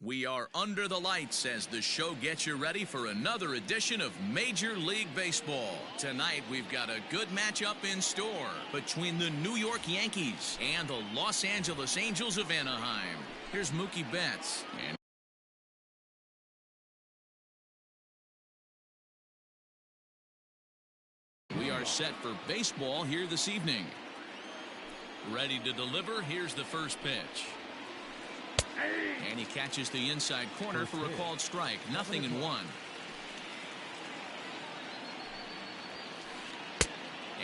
We are under the lights as the show gets you ready for another edition of Major League Baseball. Tonight, we've got a good matchup in store between the New York Yankees and the Los Angeles Angels of Anaheim. Here's Mookie Betts. We are set for baseball here this evening. Ready to deliver, here's the first pitch. And he catches the inside corner for a called strike. 0-1.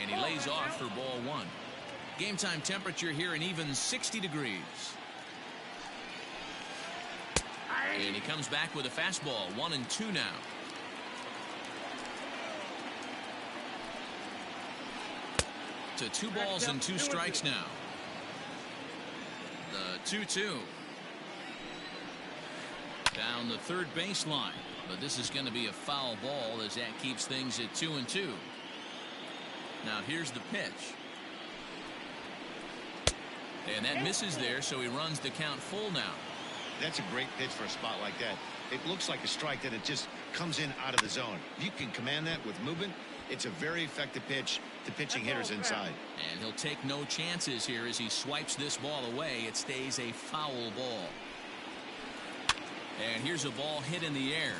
And he lays off for ball one. Game time temperature here an even 60 degrees. And he comes back with a fastball. 1-2 now. To 2 balls and 2 strikes now. The 2-2. Down the third baseline, but this is going to be a foul ball as that keeps things at 2-2. Now here's the pitch. And that misses there, so he runs the count full now. That's a great pitch for a spot like that. It looks like a strike that it just comes in out of the zone. If you can command that with movement, it's a very effective pitch to pitching hitters inside. And he'll take no chances here as he swipes this ball away. It stays a foul ball. And here's a ball hit in the air.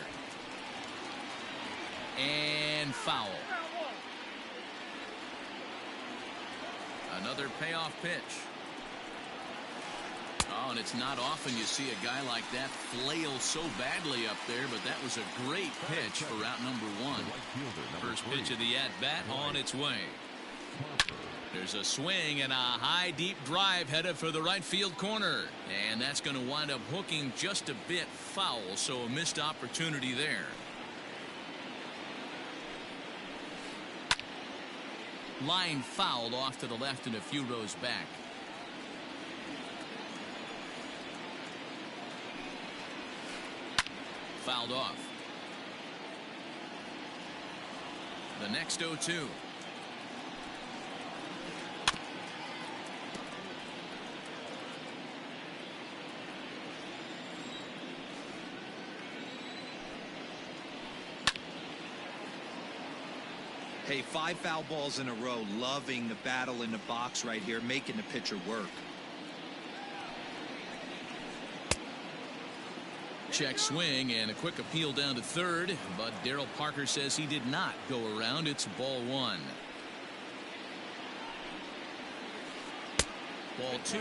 And foul. Another payoff pitch. Oh, and it's not often you see a guy like that flail so badly up there, but that was a great pitch for out number 1. First pitch of the at-bat on its way. There's a swing and a high deep drive headed for the right field corner, and that's going to wind up hooking just a bit foul, so a missed opportunity there. Line fouled off to the left and a few rows back. Fouled off. The next 0-2. Hey, 5 foul balls in a row. Loving the battle in the box right here, making the pitcher work. Check swing and a quick appeal down to third, but Darryl Parker says he did not go around. It's ball 1. Ball 2.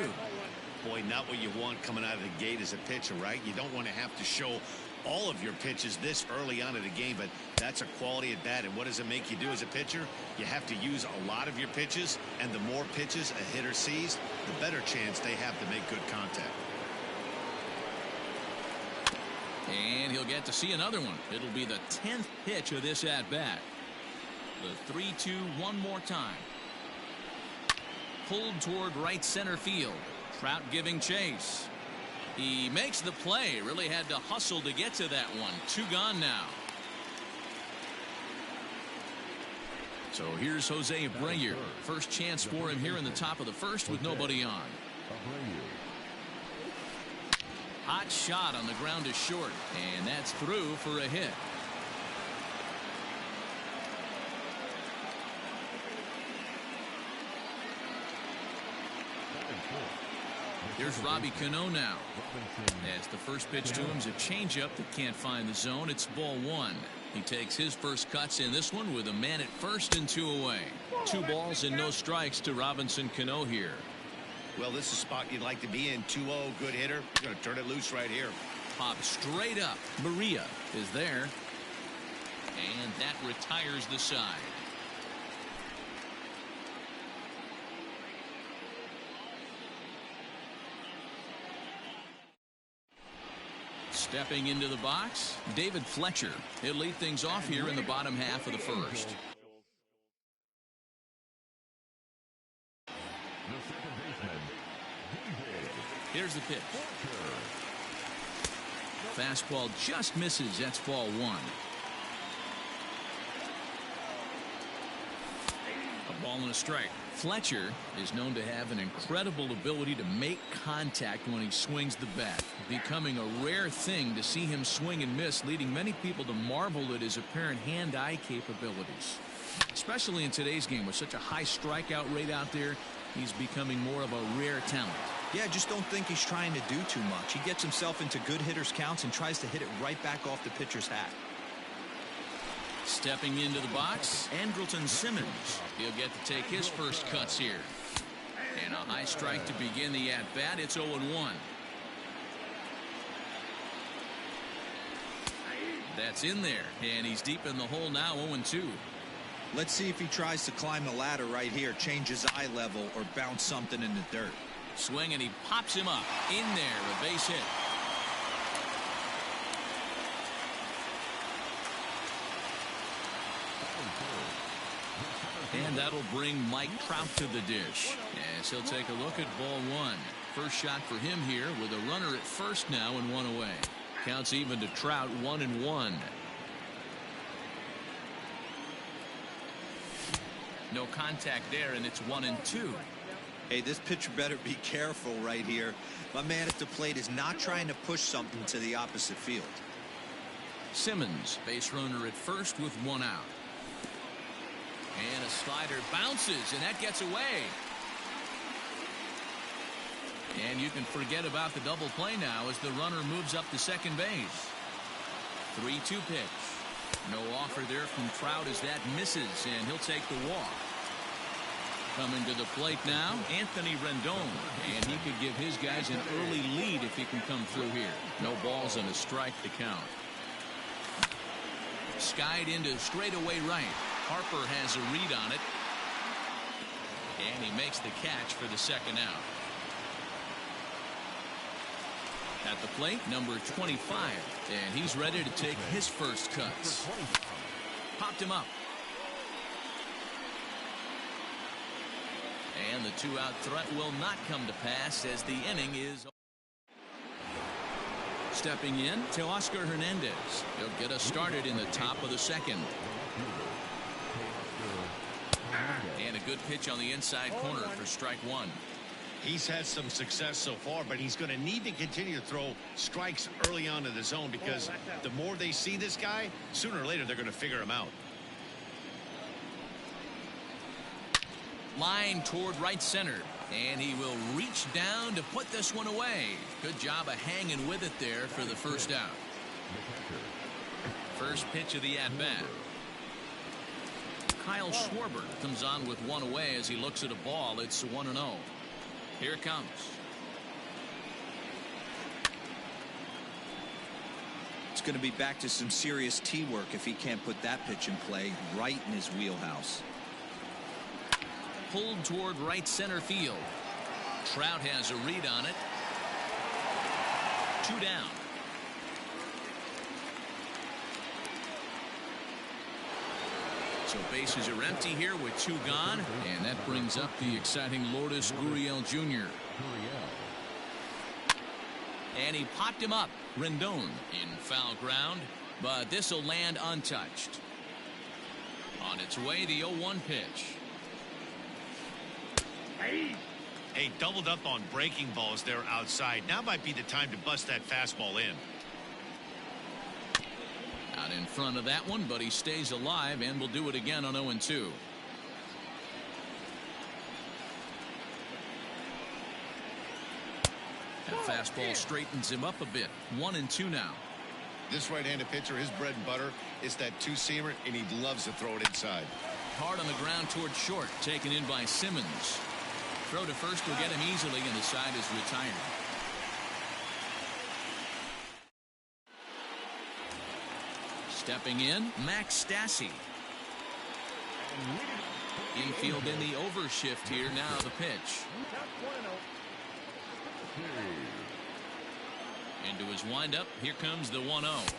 Boy, not what you want coming out of the gate as a pitcher, right? You don't want to have to show all of your pitches this early on in the game, but that's a quality at bat. And what does it make you do as a pitcher? You have to use a lot of your pitches, and the more pitches a hitter sees, the better chance they have to make good contact. And he'll get to see another one. It'll be the 10th pitch of this at-bat. The 3-2 one more time. Pulled toward right center field. Trout giving chase. He makes the play. Really had to hustle to get to that one. 2 gone now. So here's Jose Abreu. First chance for him here in the top of the first with nobody on. Hot shot on the ground is short, and that's through for a hit. Here's Robbie Cano now. As the first pitch to him is a changeup that can't find the zone. It's ball 1. He takes his first cuts in this one with a man at first and 2 away. 2 balls and no strikes to Robinson Cano here. Well, this is a spot you'd like to be in. 2-0, good hitter. You're going to turn it loose right here. Pop straight up. Maria is there. And that retires the side. Stepping into the box, David Fletcher. He'll lead things off here in the bottom half of the first. Here's the pitch. Fastball just misses. That's ball 1. Ball and a strike. Fletcher is known to have an incredible ability to make contact when he swings the bat, becoming a rare thing to see him swing and miss, leading many people to marvel at his apparent hand-eye capabilities. Especially in today's game with such a high strikeout rate out there, he's becoming more of a rare talent. Yeah, just don't think he's trying to do too much. He gets himself into good hitters' counts and tries to hit it right back off the pitcher's hat. Stepping into the box, Andrelton Simmons. He'll get to take his first cuts here. And a high strike to begin the at-bat. It's 0-1. That's in there, and he's deep in the hole now, 0-2. Let's see if he tries to climb the ladder right here, change his eye level, or bounce something in the dirt. Swing, and he pops him up. In there, a base hit. And that'll bring Mike Trout to the dish. As he'll take a look at ball one. First shot for him here with a runner at first now and one away. Counts even to Trout, 1-1. No contact there, and it's 1-2. Hey, this pitcher better be careful right here. My man at the plate is not trying to push something to the opposite field. Simmons, base runner at first with one out. And a slider bounces, and that gets away. And you can forget about the double play now as the runner moves up to second base. 3-2 pitch. No offer there from Trout as that misses, and he'll take the walk. Coming to the plate now, Anthony Rendon, and he could give his guys an early lead if he can come through here. No balls and a strike to count. Skied into straightaway right. Harper has a read on it, and he makes the catch for the second out. At the plate, number 25, and he's ready to take his first cuts. Popped him up. And the two-out threat will not come to pass as the inning is. Stepping in, Teoscar Hernandez. He'll get us started in the top of the second. And a good pitch on the inside corner for strike one. He's had some success so far, but he's going to need to continue to throw strikes early on in the zone because the more they see this guy, sooner or later they're going to figure him out. Line toward right center, and he will reach down to put this one away. Good job of hanging with it there for the first out. First pitch of the at-bat. Kyle Schwarber comes on with one away as he looks at a ball. It's 1-0. Here it comes. It's going to be back to some serious tee work if he can't put that pitch in play right in his wheelhouse. Pulled toward right center field. Trout has a read on it. 2 down. So bases are empty here with 2 gone, and that brings up the exciting Lourdes Gurriel Jr. And he popped him up. Rendon in foul ground, but this will land untouched. On its way, the 0-1 pitch. Hey, doubled up on breaking balls there outside. Now might be the time to bust that fastball in. Out in front of that one, but he stays alive and will do it again on 0-2. That fastball straightens him up a bit. 1-2 now. This right-handed pitcher, his bread and butter is that two-seamer, and he loves to throw it inside. Hard on the ground toward short, taken in by Simmons. Throw to first will get him easily, and the side is retired. Stepping in, Max Stassi. Infield in the overshift here. Now the pitch. Into his windup. Here comes the 1-0.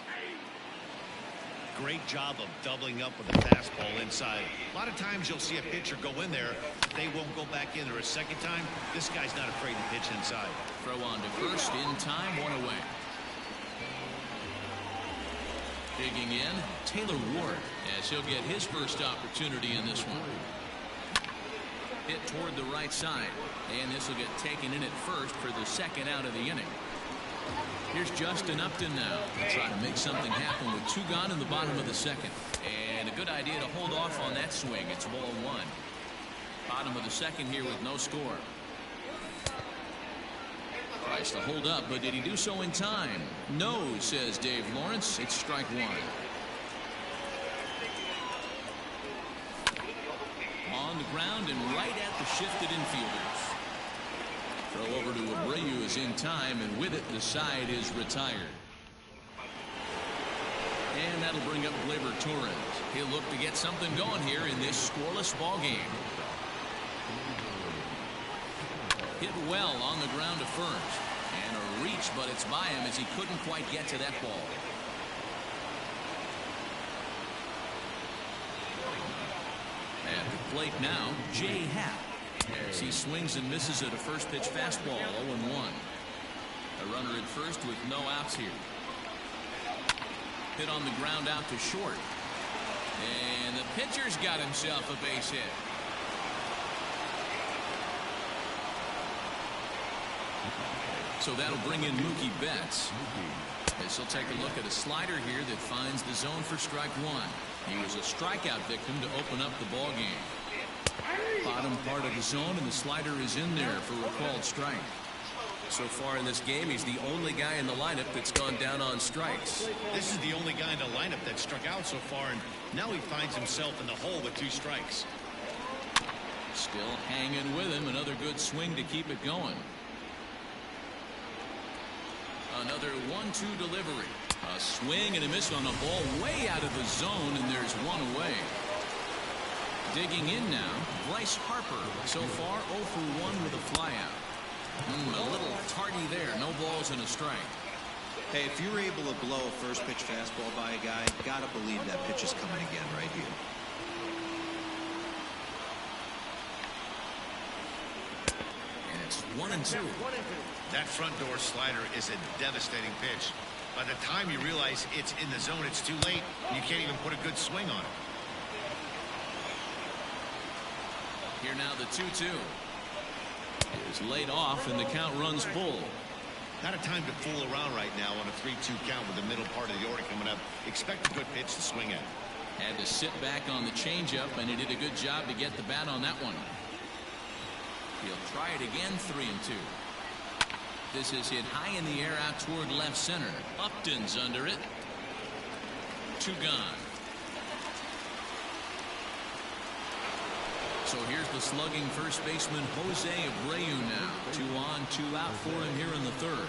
Great job of doubling up with a fastball inside. A lot of times you'll see a pitcher go in there, but they won't go back in there a second time. This guy's not afraid to pitch inside. Throw on to first in time, 1 away. Digging in, Taylor Ward, as he'll get his first opportunity in this one. Hit toward the right side. And this will get taken in at first for the second out of the inning. Here's Justin Upton now. Trying to make something happen with 2 gone in the bottom of the second. And a good idea to hold off on that swing. It's ball 1. Bottom of the second here with no score. Tries to hold up, but did he do so in time? No, says Dave Lawrence. It's strike 1. On the ground and right at the shifted infielders. Throw over to Abreu is in time, and with it the side is retired. And that'll bring up Gleyber Torres. He'll look to get something going here in this scoreless ball game. Hit well on the ground to first. And a reach, but it's by him as he couldn't quite get to that ball. At the plate now, Jay Happ. As he swings and misses at a first pitch fastball, 0-1. A runner at first with no outs here. Hit on the ground out to short. And the pitcher's got himself a base hit. So that'll bring in Mookie Betts. As he'll take a look at a slider here that finds the zone for strike 1. He was a strikeout victim to open up the ball game. Bottom part of the zone, and the slider is in there for a called strike. So far in this game, he's the only guy in the lineup that's gone down on strikes. This is the only guy in the lineup that struck out so far, and now he finds himself in the hole with 2 strikes. Still hanging with him. Another good swing to keep it going. Another 1-2 delivery. A swing and a miss on a ball way out of the zone, and there's 1 away. Digging in now, Bryce Harper. So far 0 for 1 with a flyout. A little tardy there. No balls and a strike. Hey, if you're able to blow a first pitch fastball by a guy, gotta believe that pitch is coming again right here. And it's 1-2. That front door slider is a devastating pitch. By the time you realize it's in the zone, it's too late. You can't even put a good swing on it. Here now the 2-2. Is laid off and the count runs full. Not a time to fool around right now on a 3-2 count with the middle part of the order coming up. Expect a good pitch to swing at. Had to sit back on the changeup, and he did a good job to get the bat on that one. He'll try it again. 3-2. This is hit high in the air out toward left center. Upton's under it. 2 gone. So here's the slugging first baseman Jose Abreu now. 2 on, 2 out for him here in the third.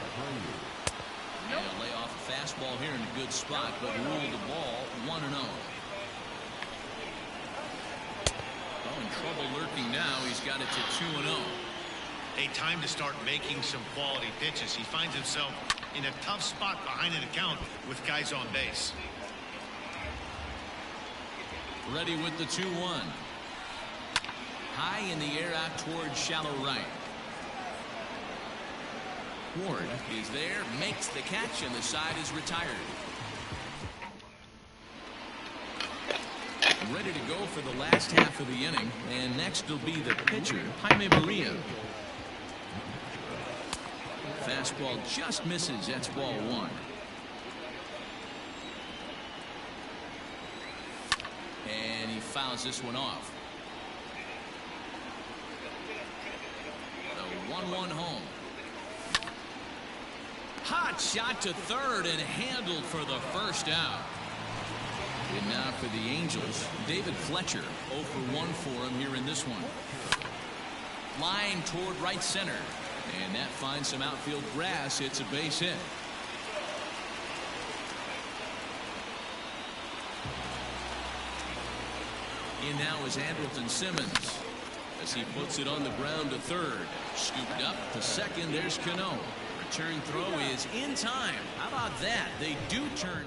And a lay off a fastball here in a good spot, but ruled the ball 1-0. Oh, in trouble lurking now. He's got it to 2-0. A time to start making some quality pitches. He finds himself in a tough spot behind an account with guys on base. Ready with the 2-1. High in the air out toward shallow right. Ward is there, makes the catch, and the side is retired. Ready to go for the last half of the inning, and next will be the pitcher, Jaime Maria. Fastball just misses. That's ball 1. And he fouls this one off. 1-1 home. Hot shot to third and handled for the first out. And now for the Angels, David Fletcher. 0 for 1 for him here in this one. Line toward right center. And that finds some outfield grass. It's a base hit. In now is Andrelton Simmons. As he puts it on the ground to third. Scooped up to second. There's Cano. Return throw is in time. How about that? They do turn.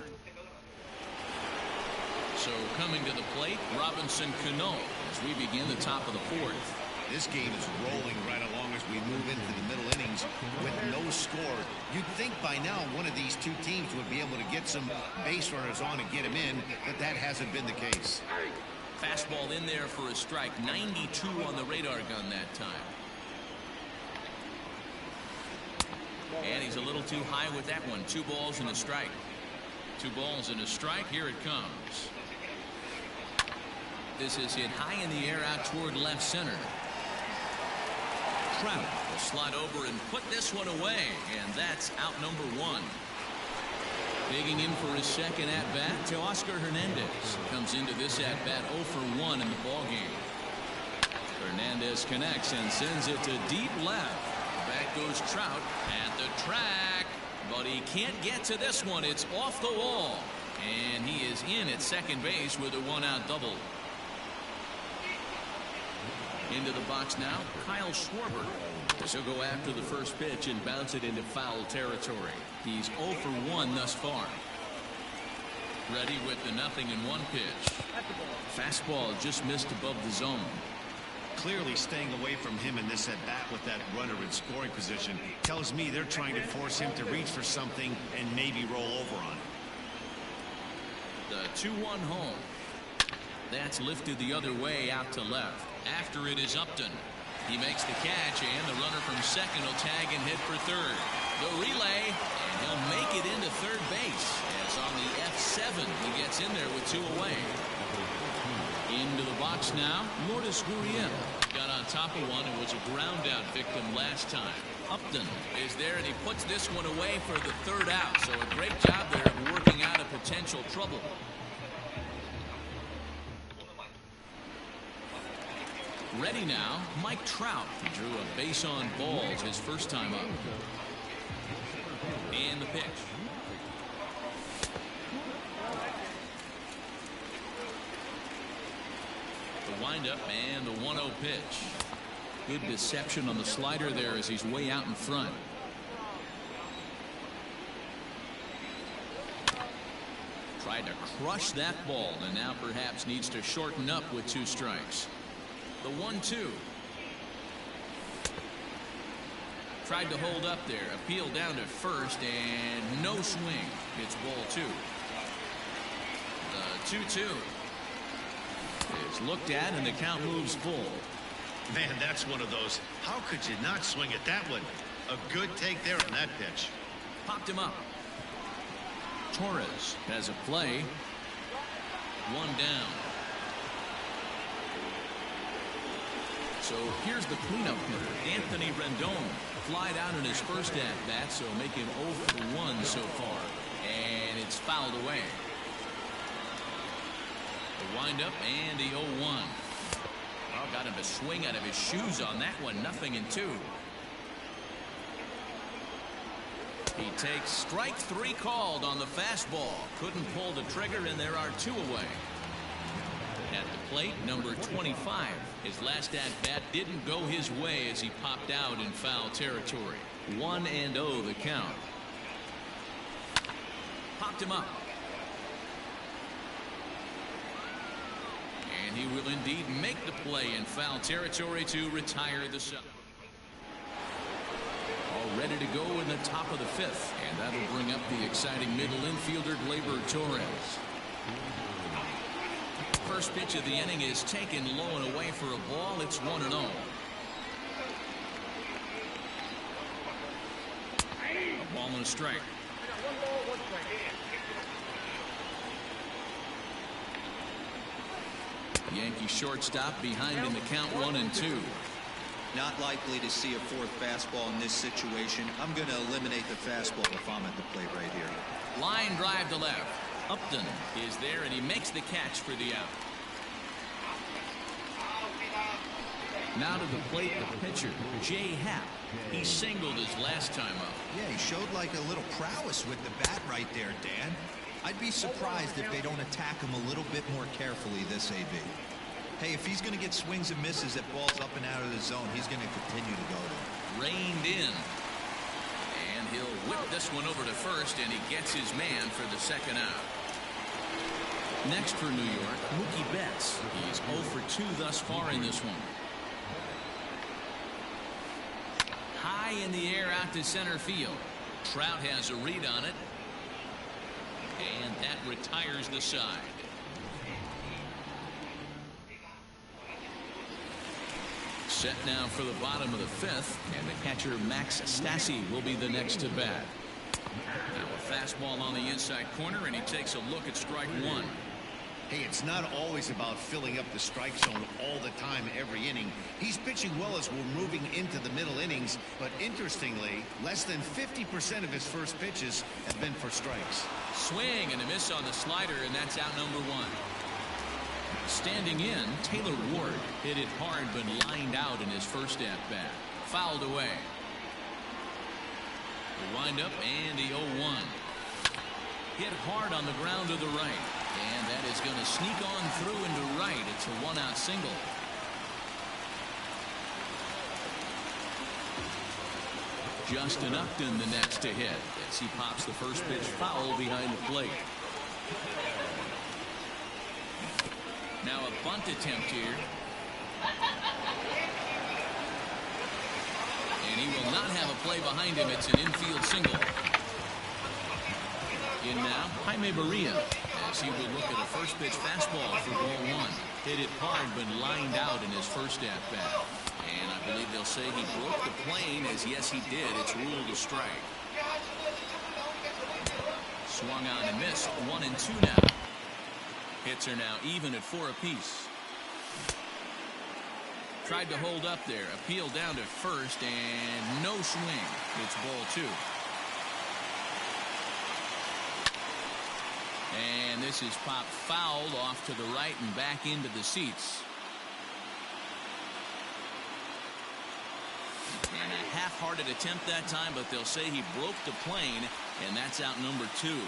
So coming to the plate, Robinson Cano as we begin the top of the 4th. This game is rolling right along as we move into the middle innings with no score. You'd think by now one of these two teams would be able to get some base runners on and get them in, but that hasn't been the case. Fastball in there for a strike. 92 on the radar gun that time. And he's a little too high with that one. 2 balls and a strike. 2 balls and a strike. Here it comes. This is hit high in the air out toward left center. Trout will slide over and put this one away, and that's out number 1. Digging in for his second at-bat, Teoscar Hernandez comes into this at-bat 0 for 1 in the ballgame. Hernandez connects and sends it to deep left. Back goes Trout at the track, but he can't get to this one. It's off the wall, and he is in at second base with a 1-out double. Into the box now, Kyle Schwarber. As he'll go after the first pitch and bounce it into foul territory. He's 0 for 1 thus far. Ready with the 0-1 pitch. Fastball just missed above the zone. Clearly staying away from him in this at bat with that runner in scoring position tells me they're trying to force him to reach for something and maybe roll over on it. The 2-1 home. That's lifted the other way out to left. After it is Upton. He makes the catch, and the runner from second will tag and hit for third. The relay, and he'll make it into third base. As on the F7, he gets in there with 2 away. Into the box now, Lourdes Gurriel. Got on top of one and was a ground-out victim last time. Upton is there, and he puts this one away for the 3rd out. So a great job there of working out a potential trouble. Ready now, Mike Trout. He drew a base on balls his first time up. And the pitch. The windup and the 1-0 pitch. Good deception on the slider there as he's way out in front. Tried to crush that ball and now perhaps needs to shorten up with 2 strikes. The 1-2. Tried to hold up there. Appealed down to first and no swing. It's ball 2. The 2-2 is looked at and the count moves full. Man, that's one of those. How could you not swing at that one? A good take there on that pitch. Popped him up. Torres has a play. 1 down. So here's the cleanup hitter, Anthony Rendon. Flied out in his first at-bat, so making 0 for 1 so far. And it's fouled away. The windup and the 0-1. Oh, got him to swing out of his shoes on that one. 0-2. He takes strike 3 called on the fastball. Couldn't pull the trigger, and there are 2 away. At the plate, number 25. His last at-bat didn't go his way as he popped out in foul territory. 1-0 the count. Popped him up. And he will indeed make the play in foul territory to retire the sub. All ready to go in the top of the 5th. And that'll bring up the exciting middle infielder, Gleyber Torres. First pitch of the inning is taken low and away for a ball. It's 1-0. A ball and a strike. Yankee shortstop behind in the count 1-2. Not likely to see a 4th fastball in this situation. I'm going to eliminate the fastball if I'm at the plate right here. Line drive to left. Upton is there, and he makes the catch for the out. Now to the plate, the pitcher, Jay Happ. He singled his last time up. Yeah, he showed like a little prowess with the bat right there, Dan. I'd be surprised if they don't attack him a little bit more carefully this AB. Hey, if he's going to get swings and misses at balls up and out of the zone, he's going to continue to go there. Reined in. And he'll whip this one over to first, and he gets his man for the 2nd out. Next for New York, Mookie Betts. He's 0 for 2 thus far in this one. High in the air out to center field. Trout has a read on it. And that retires the side. Set now for the bottom of the fifth, and the catcher Max Stassi will be the next to bat. Now a fastball on the inside corner, and he takes a look at strike one. Hey, it's not always about filling up the strike zone all the time every inning. He's pitching well as we're moving into the middle innings, but interestingly, less than 50% of his first pitches have been for strikes. Swing and a miss on the slider, and that's out number one. Standing in, Taylor Ward hit it hard but lined out in his first at-bat. Fouled away. The windup and the 0-1. Hit hard on the ground to the right. And that is going to sneak on through into right. It's a one-out single. Justin Upton the next to hit as he pops the first pitch foul behind the plate. Now a bunt attempt here. And he will not have a play behind him. It's an infield single. In now, Jaime Barria, as he will look at a first pitch fastball for ball one. Hit it hard but lined out in his first at-bat. And I believe they'll say he broke the plane, as yes he did. It's ruled a strike. Swung on and missed. 1-2 now. Hits are now even at 4 apiece. Tried to hold up there. Appeal down to first, and no swing. It's ball two. And this is popped fouled off to the right and back into the seats. And a half-hearted attempt that time, but they'll say he broke the plane, and that's out number two.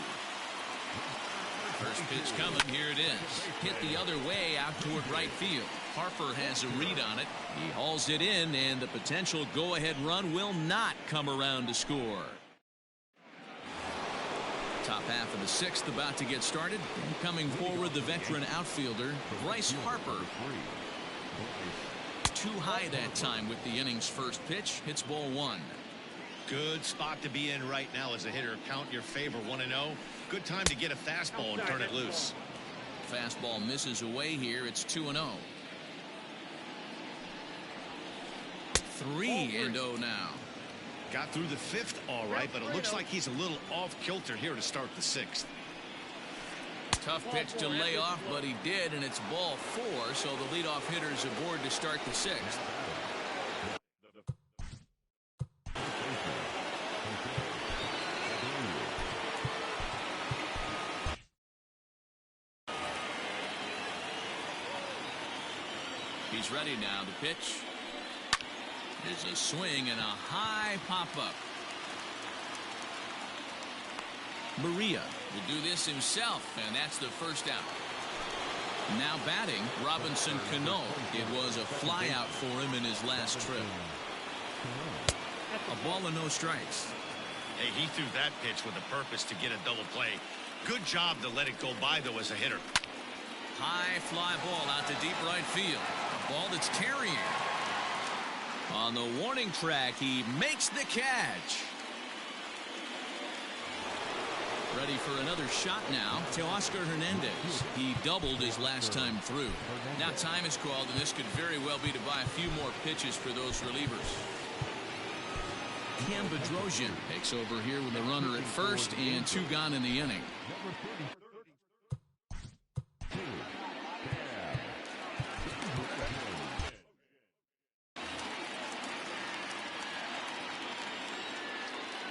First pitch coming. Here it is. Hit the other way out toward right field. Harper has a read on it. He hauls it in, and the potential go-ahead run will not come around to score. Top half of the sixth about to get started. And coming forward, the veteran outfielder, Bryce Harper. Too high that time with the inning's first pitch. Hits ball one. Good spot to be in right now as a hitter. Count your favor. 1-0. Good time to get a fastball and turn it loose. Fastball misses away here. It's 2-0. 3-0 now. Got through the fifth all right, but it looks like he's a little off kilter here to start the sixth. Tough pitch to lay off, but he did, and it's ball four, so the leadoff hitter's aboard to start the sixth. He's ready now. The pitch is a swing and a high pop-up. Maria will do this himself, and that's the first out. Now batting, Robinson Cano. It was a flyout for him in his last trip. A ball and no strikes. Hey, he threw that pitch with a purpose to get a double play. Good job to let it go by, though, as a hitter. High fly ball out to deep right field. A ball that's carrying. On the warning track, he makes the catch. Ready for another shot now. Teoscar Hernandez. He doubled his last time through. Now time is called, and this could very well be to buy a few more pitches for those relievers. Cam Bedrosian takes over here with a runner at first and 2 gone in the inning.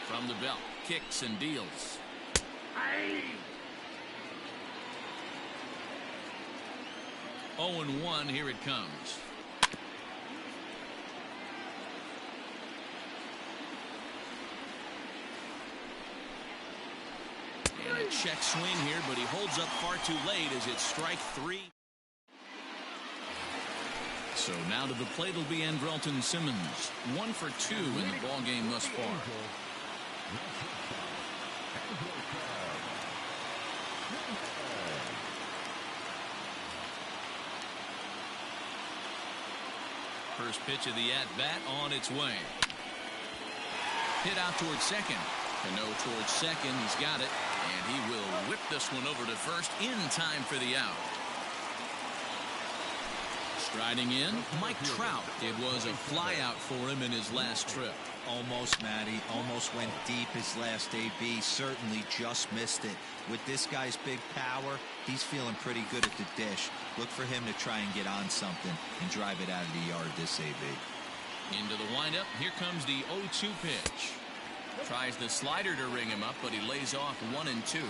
From the belt, kicks and deals. 0-1, here it comes. And a check swing here, but he holds up far too late as it's strike 3. So now to the plate will be Andrelton Simmons. 1 for 2 in the ball game thus far. First pitch of the at-bat on its way. Hit out towards second. Cano towards second. He's got it. And he will whip this one over to first in time for the out. Striding in, Mike Trout. It was a flyout for him in his last trip. Almost, Matty. Almost went deep his last AB. Certainly just missed it. With this guy's big power, he's feeling pretty good at the dish. Look for him to try and get on something and drive it out of the yard this AB. Into the windup. Here comes the 0-2 pitch. Tries the slider to ring him up, but he lays off 1-2.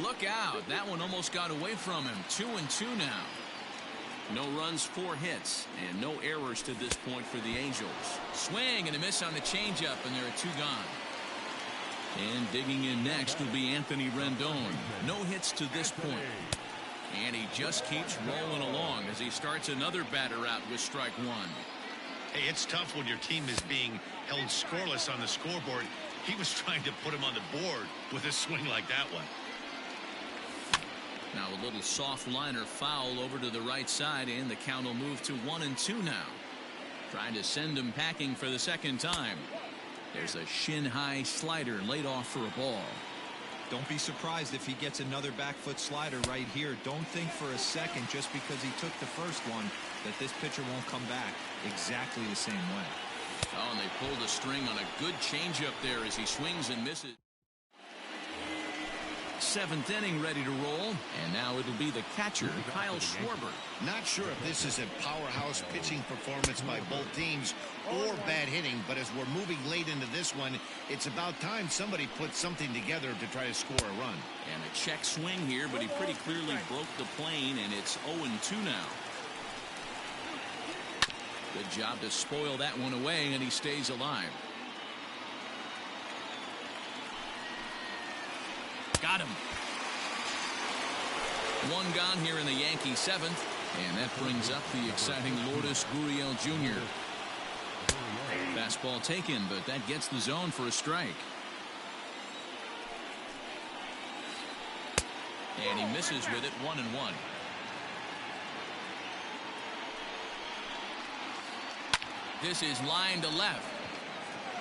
Look out. That one almost got away from him. 2-2 now. No runs, 4 hits, and no errors to this point for the Angels. Swing and a miss on the changeup, and there are 2 gone. And digging in next will be Anthony Rendon. No hits to this point. And he just keeps rolling along as he starts another batter out with strike 1. Hey, it's tough when your team is being held scoreless on the scoreboard. He was trying to put him on the board with a swing like that one. Now a little soft liner foul over to the right side, and the count will move to 1-2 now. Trying to send him packing for the second time. There's a shin-high slider laid off for a ball. Don't be surprised if he gets another back foot slider right here. Don't think for a second, just because he took the first one, that this pitcher won't come back exactly the same way. Oh, and they pulled a string on a good changeup there as he swings and misses. 7th inning ready to roll, and now it'll be the catcher, Kyle Schwarber. Not sure if this is a powerhouse pitching performance by both teams or bad hitting, but as we're moving late into this one, it's about time somebody put something together to try to score a run. And a check swing here, but he pretty clearly broke the plane, and it's 0-2 now. Good job to spoil that one away, and he stays alive. Got him. 1 gone here in the Yankee 7th, and that brings up the exciting Lourdes Gurriel Jr. Fastball taken, but that gets the zone for a strike. And he misses with it. 1-1. This is line to left.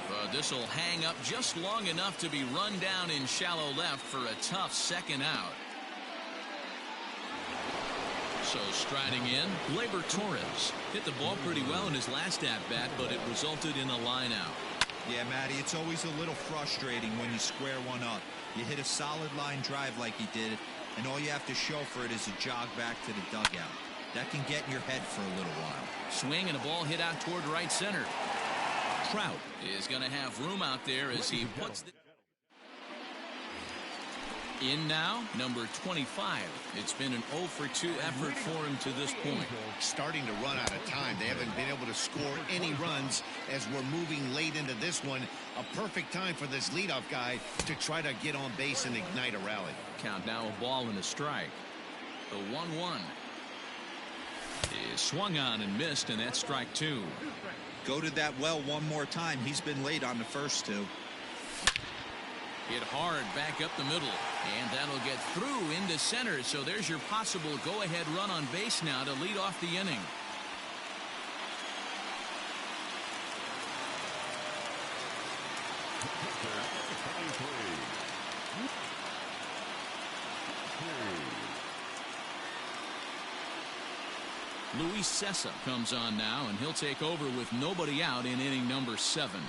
But this will hang up just long enough to be run down in shallow left for a tough second out. So striding in, Gleyber Torres hit the ball pretty well in his last at-bat, but it resulted in a line out. Yeah, Matty, it's always a little frustrating when you square one up. You hit a solid line drive like he did, and all you have to show for it is a jog back to the dugout. That can get in your head for a little while. Swing and a ball hit out toward right center. Trout is going to have room out there as he puts in now, number 25. It's been an 0-for-2 effort for him to this point. Starting to run out of time. They haven't been able to score any runs as we're moving late into this one. A perfect time for this leadoff guy to try to get on base and ignite a rally. Count now a ball and a strike. The 1-1 is swung on and missed, and that's strike 2. Go to that well one more time. He's been late on the first 2. Hit hard back up the middle, and that'll get through into center. So there's your possible go-ahead run on base now to lead off the inning. Luis Cessa comes on now, and he'll take over with nobody out in inning number 7.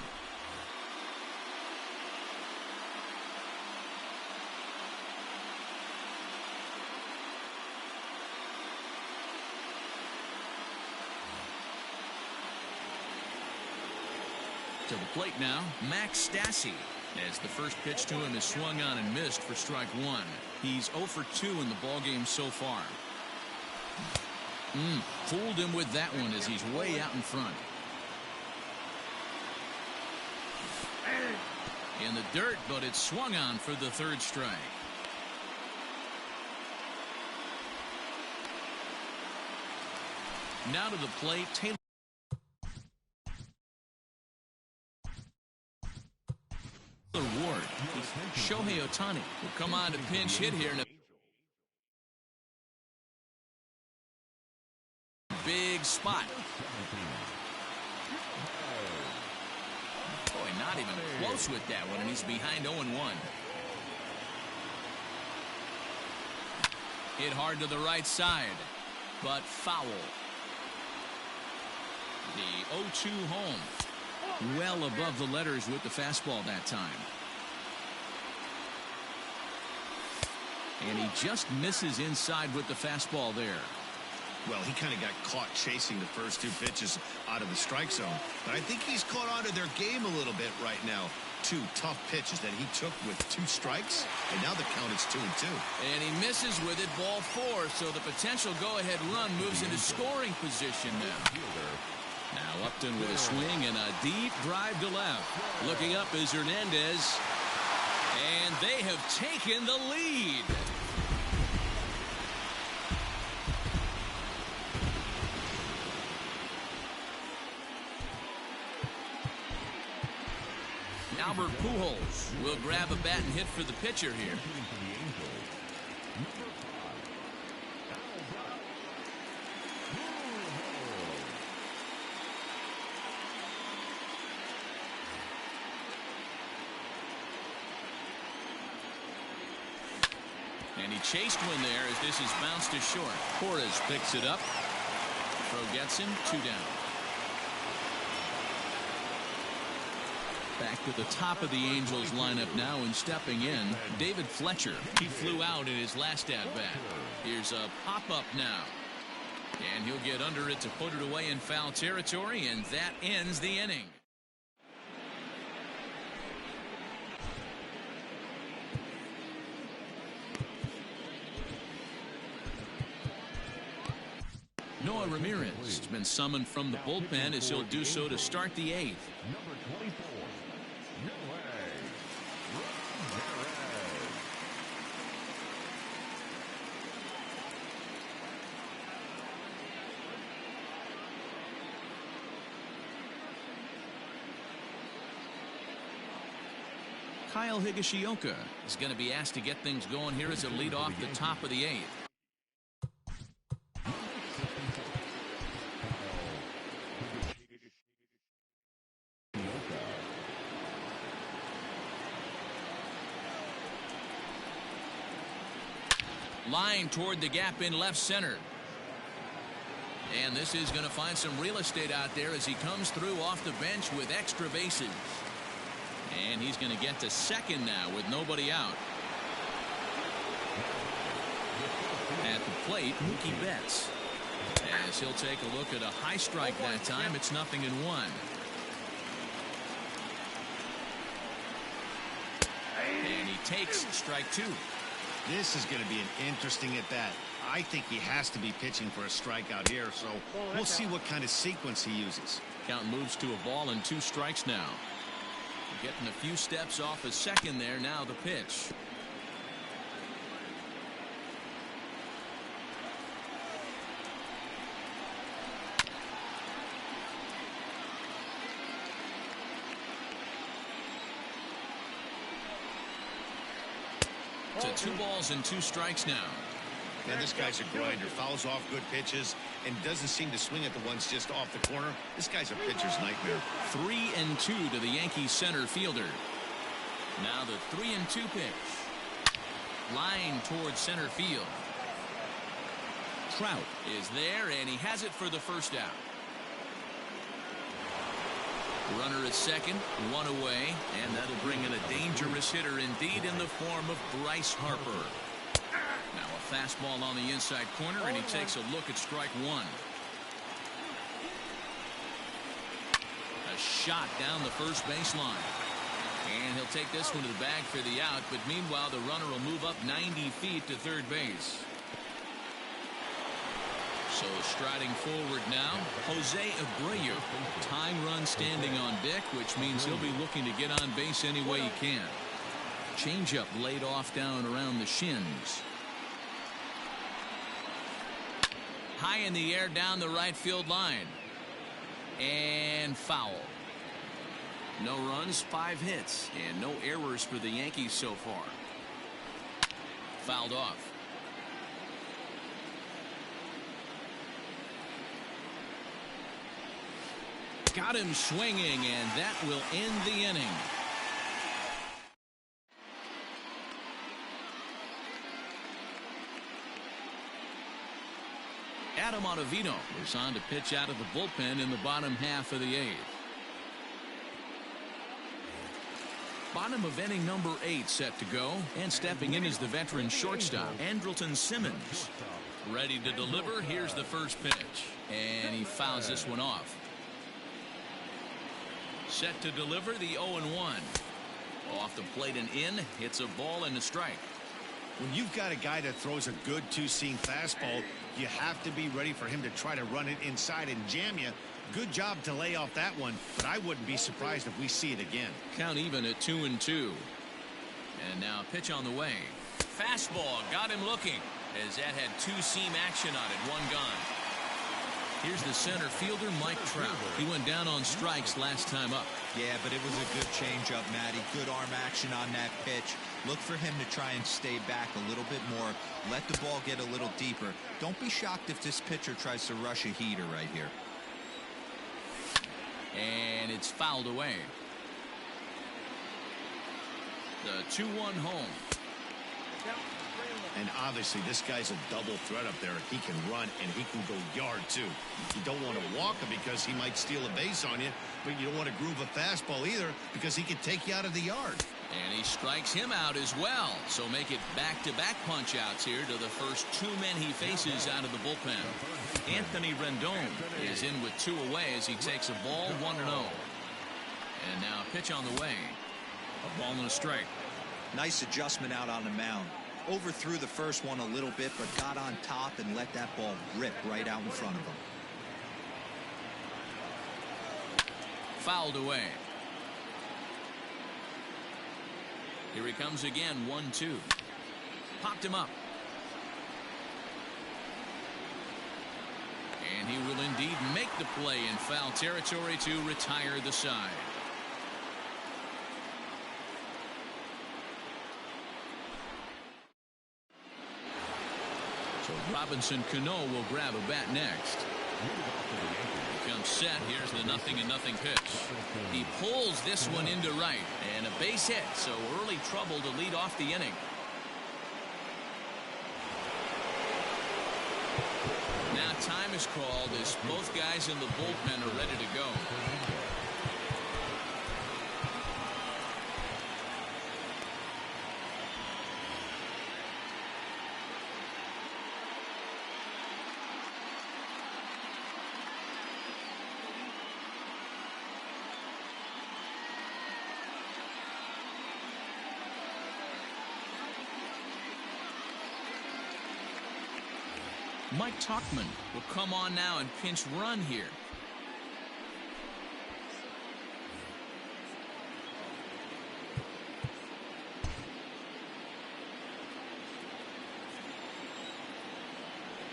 To the plate now, Max Stassi, as the first pitch to him is swung on and missed for strike 1. He's 0-for-2 in the ballgame so far. Fooled him with that one as he's way out in front. In the dirt, but it's swung on for the 3rd strike. Now to the plate, Taylor Ward. Shohei Ohtani will come on to pinch hit here in a big spot. Boy, not even close with that one, and he's behind 0-1. Hit hard to the right side, but foul. The 0-2 home. Well above the letters with the fastball that time. And he just misses inside with the fastball there. Well, he kind of got caught chasing the first two pitches out of the strike zone. But I think he's caught on to their game a little bit right now. Two tough pitches that he took with 2 strikes, and now the count is 2-2. And he misses with it, ball 4, so the potential go-ahead run moves into scoring position now. Now Upton with a swing and a deep drive to left. Looking up is Hernandez, and they have taken the lead. Albert Pujols will grab a bat and hit for the pitcher here. And he chased one there as this is bounced to short. Torres picks it up. Throw gets him, 2 down. Back to the top of the Angels lineup now, and stepping in, David Fletcher. He flew out in his last at-bat. Here's a pop-up now. And he'll get under it to put it away in foul territory, and that ends the inning. Noah Ramirez has been summoned from the bullpen as he'll do so to start the 8th. Kyle Higashioka is going to be asked to get things going here as a lead off the top of the 8th. Line toward the gap in left center. And this is going to find some real estate out there as he comes through off the bench with extra bases. And he's going to get to second now with nobody out. At the plate, Mookie Betts. As he'll take a look at a high strike that time, it's 0-1. And he takes strike 2. This is going to be an interesting at-bat. I think he has to be pitching for a strikeout here, so we'll see what kind of sequence he uses. Count moves to a ball and 2 strikes now. Getting a few steps off a second there. Now the pitch. To 2 balls and 2 strikes now. And this guy's a grinder. Fouls off good pitches and doesn't seem to swing at the ones just off the corner. This guy's a pitcher's nightmare. 3-2 to the Yankees center fielder. Now the 3-2 pitch. Line towards center field. Trout is there, and he has it for the first out. Runner at second, 1 away, and that'll bring in a dangerous hitter indeed in the form of Bryce Harper. Now a fastball on the inside corner, and he takes a look at strike 1. A shot down the first baseline. And he'll take this one to the bag for the out, but meanwhile the runner will move up 90 feet to third base. So striding forward now, Jose Abreu. Tying run standing on deck, which means he'll be looking to get on base any way he can. Changeup laid off down around the shins. High in the air down the right field line. And foul. No runs, 5 hits, and no errors for the Yankees so far. Fouled off. Got him swinging, and that will end the inning. Adam Ottavino is on to pitch out of the bullpen in the bottom half of the 8th. Bottom of inning number 8 set to go, and stepping in is the veteran shortstop, Andrelton Simmons. Ready to deliver. Here's the first pitch, and he fouls this one off. Set to deliver the 0-1. Off the plate and in, hits a ball and a strike. When you've got a guy that throws a good two-seam fastball, you have to be ready for him to try to run it inside and jam you. Good job to lay off that one, but I wouldn't be surprised if we see it again. Count even at 2-2. And now pitch on the way. Fastball got him looking, as that had two-seam action on it. One gone. Here's the center fielder, Mike Trout. He went down on strikes last time up. Yeah, but it was a good changeup, Matty. Good arm action on that pitch. Look for him to try and stay back a little bit more. Let the ball get a little deeper. Don't be shocked if this pitcher tries to rush a heater right here. And it's fouled away. The 2-1 home. And obviously this guy's a double threat up there. He can run and he can go yard too. You don't want to walk him because he might steal a base on you, but you don't want to groove a fastball either because he can take you out of the yard. And he strikes him out as well. So make it back-to-back punch-outs here to the first 2 men he faces out of the bullpen. Anthony Rendon is in with 2 away as he takes a ball 1-0. And now a pitch on the way. A ball and a strike. Nice adjustment out on the mound. Overthrew the first one a little bit, but got on top and let that ball rip right out in front of him. Fouled away. Here he comes again, 1-2. Popped him up. And he will indeed make the play in foul territory to retire the side. So Robinson Cano will grab a bat next. He comes set. Here's the 0-0 pitch. He pulls this one into right, and a base hit. So early trouble to lead off the inning. Now time is called as both guys in the bullpen are ready to go. Mike Tuchman will come on now and pinch run here.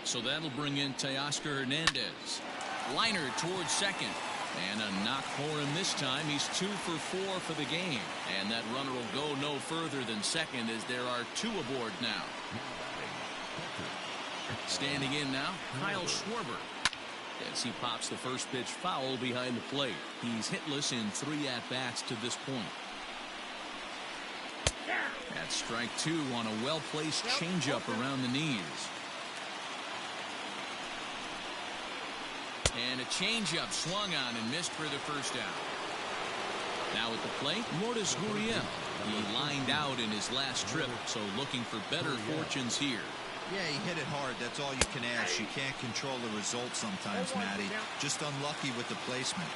So that'll bring in Teoscar Hernandez. Liner towards second. And a knock for him this time. He's 2 for 4 for the game. And that runner will go no further than second as there are 2 aboard now. Standing in now, Kyle Schwarber. As he pops the first pitch foul behind the plate. He's hitless in 3 at-bats to this point. That's strike 2 on a well-placed changeup around the knees. And a changeup swung on and missed for the first out. Now at the plate, Lourdes Gurriel. He lined out in his last trip, so looking for better fortunes here. Yeah, he hit it hard. That's all you can ask. You can't control the result sometimes, Matty. Just unlucky with the placement.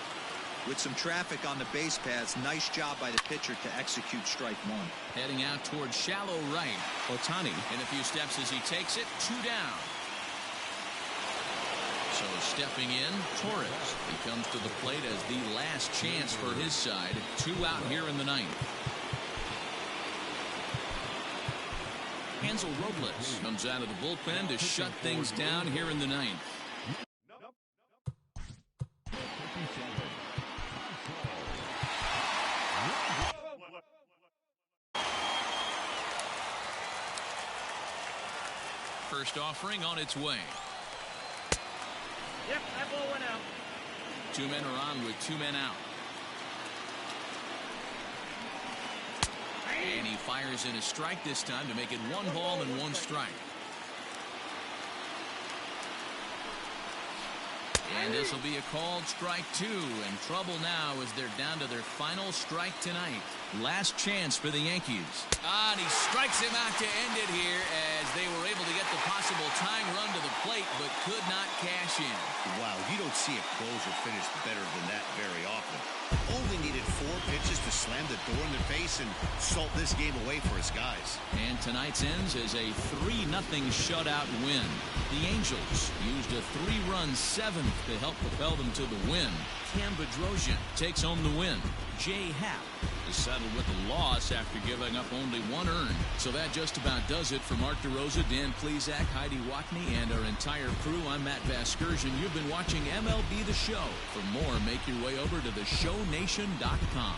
With some traffic on the base paths, nice job by the pitcher to execute strike 1. Heading out towards shallow right. Ohtani in a few steps as he takes it. 2 down. So stepping in, Torres. He comes to the plate as the last chance for his side. 2 out here in the 9th. Hansel Robles comes out of the bullpen to shut things down here in the 9th. First offering on its way. Yep, that ball went out. 2 men are on with 2 men out. And he fires in a strike this time to make it 1 ball and 1 strike. And this will be a called strike 2. And trouble now as they're down to their final strike tonight. Last chance for the Yankees. And he strikes him out to end it here as they were able to get the possible tying run to the plate but could not cash in. Wow, you don't see a closer finish better than that very often. Only needed 4 pitches to slam the door in their face and salt this game away for his guys. And tonight's ends is a 3-0 shutout win. The Angels used a 3-run 7th to help propel them to the win. Cam Bedrosian takes home the win. Jay Happ is settled with a loss after giving up only 1 earned. So that just about does it for Mark DeRosa, Dan Plesac, Heidi Watney, and our entire crew. I'm Matt Vasgersian. You've been watching MLB The Show. For more, make your way over to theshownation.com.